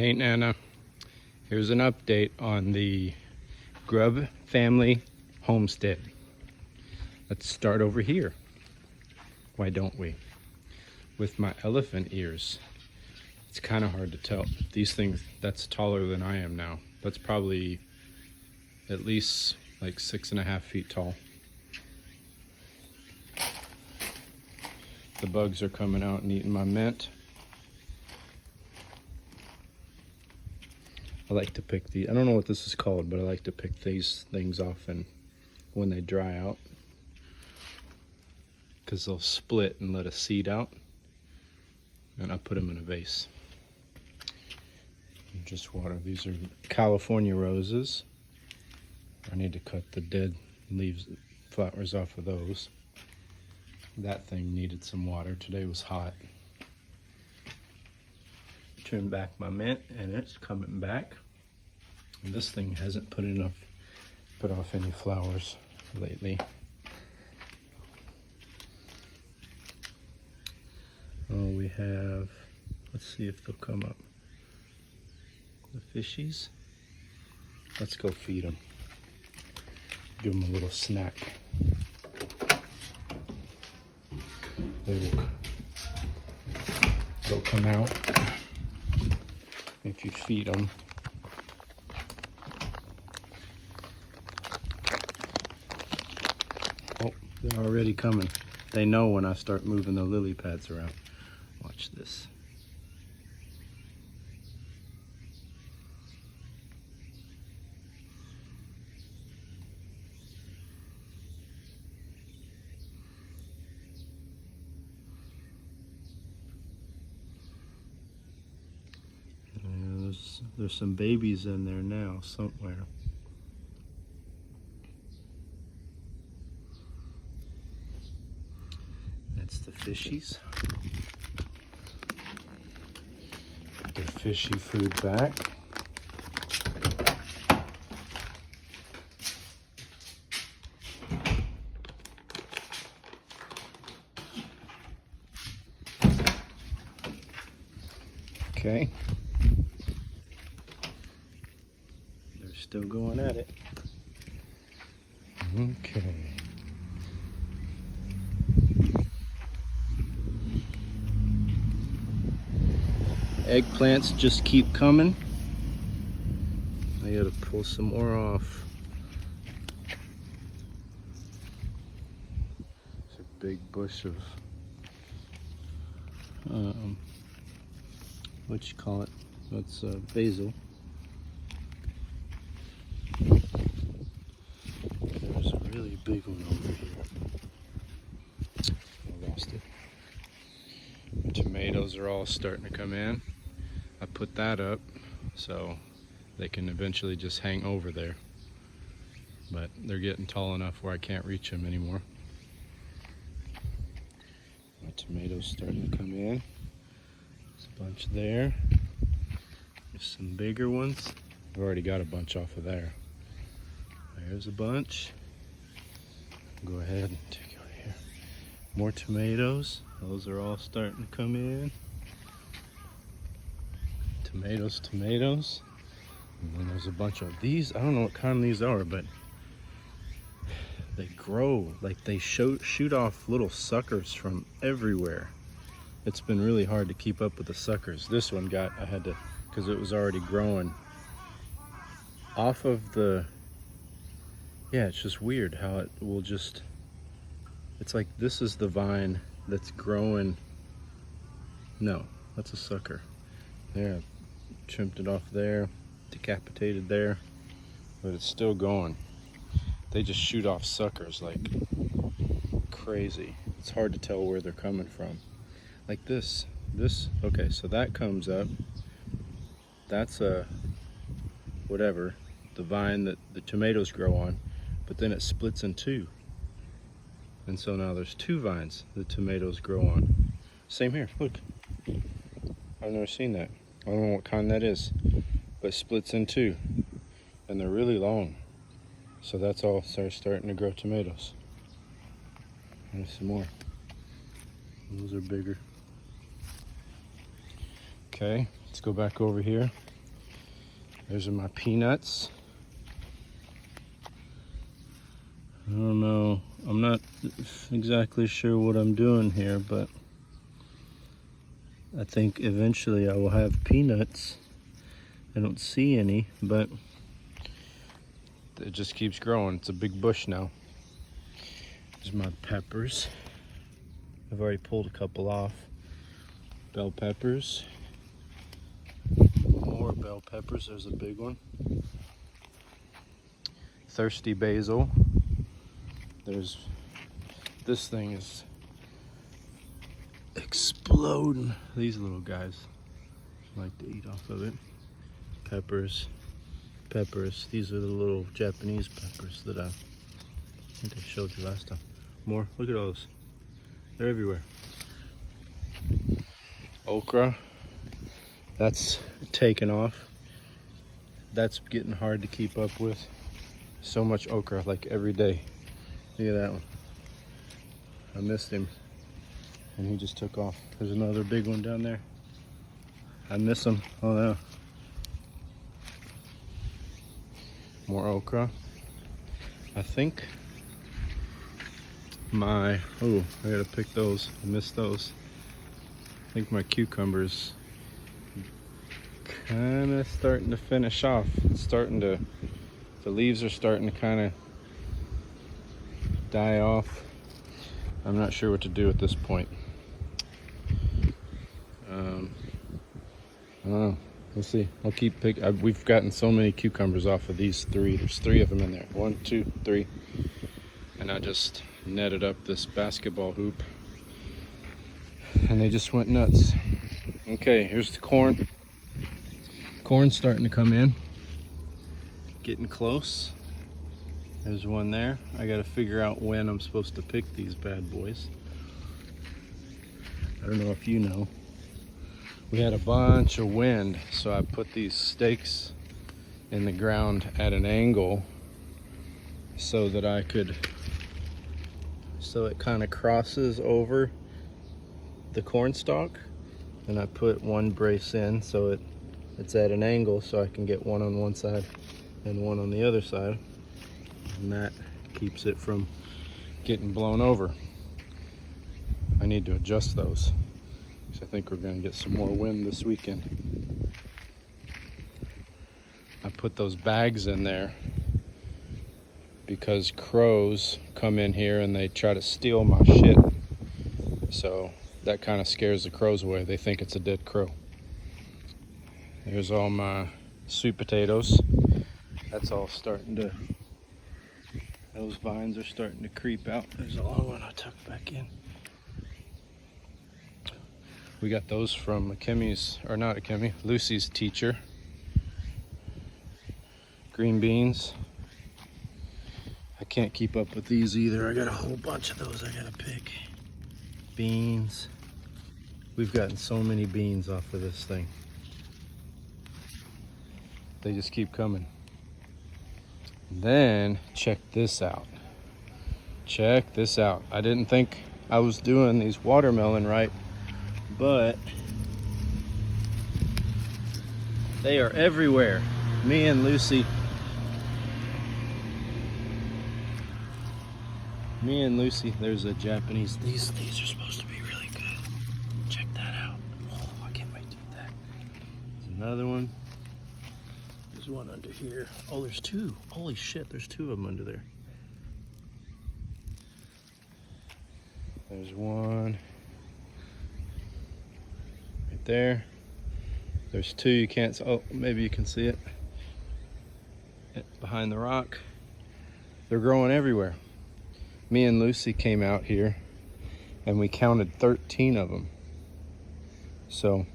Hey Nana, here's an update on the Grub family homestead. Let's start over here. Why don't we? With my elephant ears. It's kind of hard to tell. These things, that's taller than I am now. That's probably at least like 6.5 feet tall. The bugs are coming out and eating my mint. I like to pick I don't know what this is called, but I like to pick these things off and when they dry out, because they'll split and let a seed out, and I put them in a vase. And just water. These are California roses. I need to cut the dead leaves, flowers off of those. That thing needed some water. Today was hot. Trim back my mint and it's coming back. And this thing hasn't put off any flowers lately. Oh, we have, let's see if they'll come up. The fishies. Let's go feed them. Give them a little snack. They'll come out if you feed them. Oh, they're already coming. They know when I start moving the lily pads around. Watch this. There's some babies in there now somewhere. That's the fishies. Put the fishy food back. Okay. Still going at it. Okay. Eggplants just keep coming. I gotta pull some more off. It's a big bush of what you call it? That's basil. There's a really big one over here. I lost it. The tomatoes are all starting to come in. I put that up so they can eventually just hang over there. But they're getting tall enough where I can't reach them anymore. My tomatoes starting to come in. There's a bunch there. There's some bigger ones. I've already got a bunch off of there. There's a bunch. Go ahead and take it over here. More tomatoes. Those are all starting to come in. Tomatoes, tomatoes. And then there's a bunch of these. I don't know what kind these are, but they grow. Like they shoot off little suckers from everywhere. It's been really hard to keep up with the suckers. This one I had to, because it was already growing off of the, yeah, it's just weird how it will just, it's like this is the vine that's growing. No, that's a sucker. There, trimmed it off there, decapitated there, but it's still going. They just shoot off suckers like crazy. It's hard to tell where they're coming from. Like this, okay, so that comes up. That's a, whatever, the vine that the tomatoes grow on. But then it splits in two. And so now there's two vines the tomatoes grow on. Same here, look. I've never seen that. I don't know what kind that is, but it splits in two. And they're really long. So that's all starting to grow tomatoes. And some more. Those are bigger. Okay, let's go back over here. Those are my peanuts. I don't know. I'm not exactly sure what I'm doing here, but I think eventually I will have peanuts. I don't see any, but it just keeps growing. It's a big bush now. There's my peppers. I've already pulled a couple off. Bell peppers. More bell peppers. There's a big one. Thirsty basil. There's, this thing is exploding. These little guys like to eat off of it. Peppers. These are the little Japanese peppers that I think I showed you last time. More. Look at those. They're everywhere. Okra. That's taken off. That's getting hard to keep up with. So much okra, like every day. Look at that one. I missed him, and he just took off. There's another big one down there. I miss him. Oh no. More okra. I think I gotta pick those. I missed those. I think my cucumbers kind of starting to finish off. It's starting to, the leaves are starting to kind of die off. I'm not sure what to do at this point. I don't know. We'll see. I'll keep picking. We've gotten so many cucumbers off of these three. There's 3 of them in there. 1, 2, 3. And I just netted up this basketball hoop, and they just went nuts. Okay, here's the corn. Corn's starting to come in. Getting close. There's one there. I gotta figure out when I'm supposed to pick these bad boys. I don't know if you know. We had a bunch of wind, so I put these stakes in the ground at an angle so that I could, so it kind of crosses over the corn stalk. And I put one brace in so it's at an angle so I can get one on one side and one on the other side. And that keeps it from getting blown over. I need to adjust those, because I think we're going to get some more wind this weekend. I put those bags in there because crows come in here and they try to steal my shit. So that kind of scares the crows away. They think it's a dead crow. Here's all my sweet potatoes. That's all starting to, those vines are starting to creep out. There's a long one I tucked back in. We got those from Akemi's, or not Akemi, Lucy's teacher. Green beans. I can't keep up with these either. I got a whole bunch of those I gotta pick. Beans. We've gotten so many beans off of this thing. They just keep coming. Then check this out. Check this out. I didn't think I was doing these watermelon right, but they are everywhere. Me and Lucy there's a Japanese, these are supposed to be really good. Check that out. Oh, I can't wait to eat that. There's another one. There's one under here. Oh, there's 2. Holy shit, there's 2 of them under there. There's one right there. There's 2, you can't, oh, maybe you can see it. Behind the rock. They're growing everywhere. Me and Lucy came out here and we counted 13 of them. So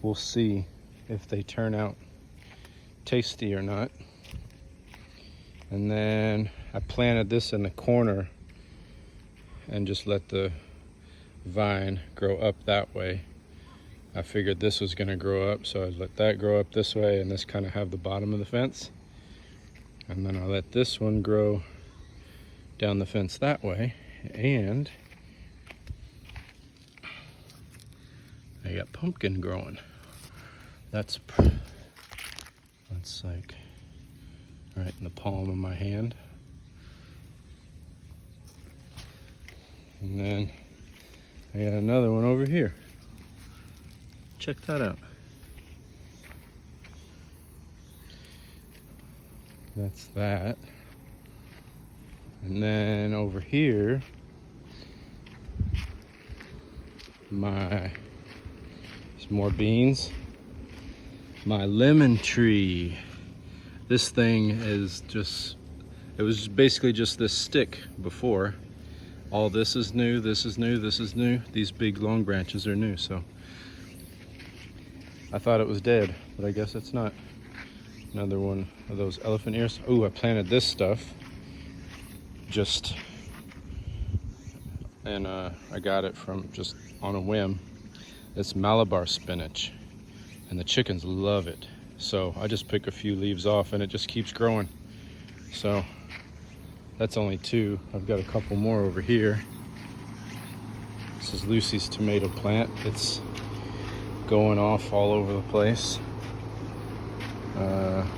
we'll see if they turn out tasty or not. And then I planted this in the corner and just let the vine grow up that way. I figured this was gonna grow up, so I'd let that grow up this way and this kind of have the bottom of the fence. And then I'll let this one grow down the fence that way. And I got pumpkin growing. That's It's like right in the palm of my hand. And then I got another one over here. Check that out. That's that. And then over here, there's more beans. My lemon tree. This thing is just, it was basically just this stick before. All this is new, this is new, this is new. These big long branches are new, so I thought it was dead, but I guess it's not. Another one of those elephant ears. Oh, I planted this stuff and I got it from just on a whim. It's Malabar spinach, and the chickens love it. So I just pick a few leaves off and it just keeps growing. So that's only 2. I've got a couple more over here. This is Lucy's tomato plant. It's going off all over the place.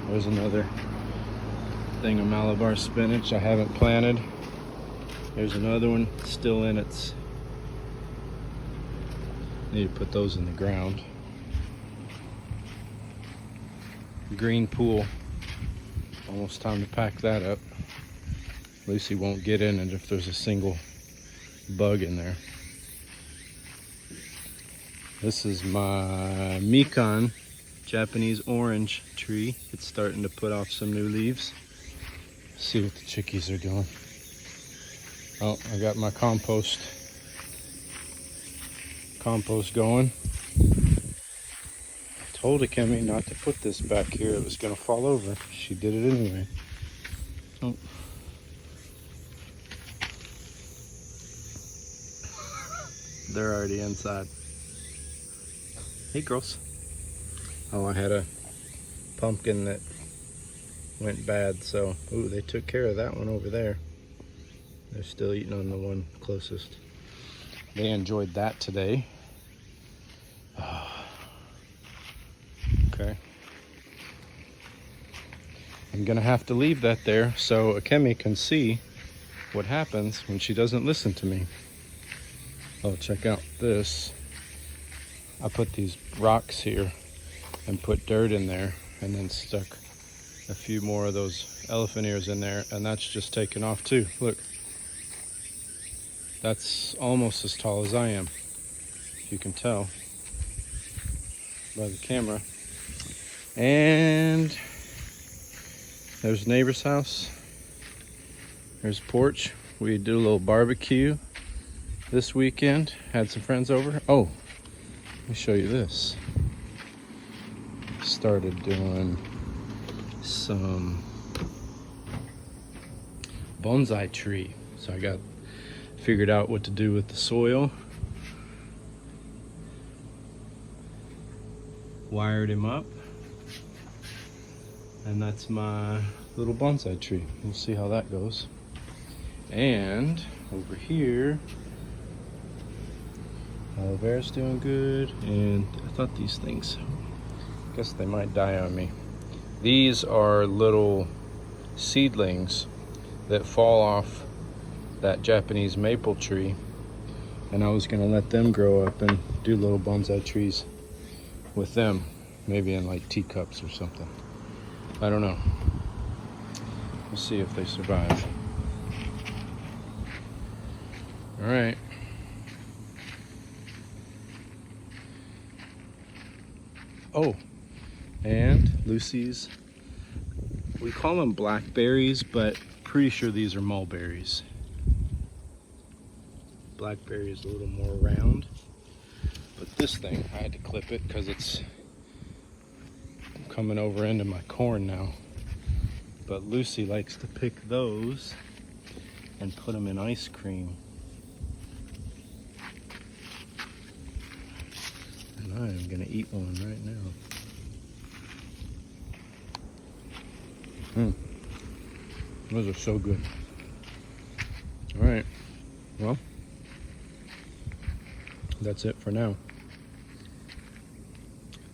There's another thing of Malabar spinach I haven't planted. There's another one still in its. Need to put those in the ground. Green pool. Almost time to pack that up. Lucy won't get in it if there's a single bug in there. This is my Mikan, Japanese orange tree. It's starting to put off some new leaves. See what the chickies are doing. Oh, I got my compost going. I told Akemi not to put this back here. It was gonna fall over. She did it anyway. Oh. They're already inside. Hey girls. Oh, I had a pumpkin that went bad, so ooh, they took care of that one over there. They're still eating on the one closest. They enjoyed that today. Okay. I'm gonna have to leave that there so Akemi can see what happens when she doesn't listen to me. Oh, check out this. I put these rocks here and put dirt in there and then stuck a few more of those elephant ears in there, and that's just taken off too. Look. That's almost as tall as I am, if you can tell by the camera. And there's the neighbor's house. There's a porch. We did a little barbecue this weekend. Had some friends over. Oh, let me show you this. Started doing some bonsai tree. So I got figured out what to do with the soil. Wired him up. And that's my little bonsai tree. We'll see how that goes. And over here, aloe vera's doing good. And I thought these things, I guess they might die on me. These are little seedlings that fall off that Japanese maple tree, and I was gonna let them grow up and do little bonsai trees with them, maybe in like teacups or something. I don't know. We'll see if they survive. All right. Oh, and Lucy's, we call them blackberries, but pretty sure these are mulberries. Blackberry is a little more round, but this thing, I had to clip it because it's coming over into my corn now. But Lucy likes to pick those and put them in ice cream. And I am gonna eat one right now. Those are so good. All right, well, that's it for now.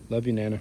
Love you, Nana.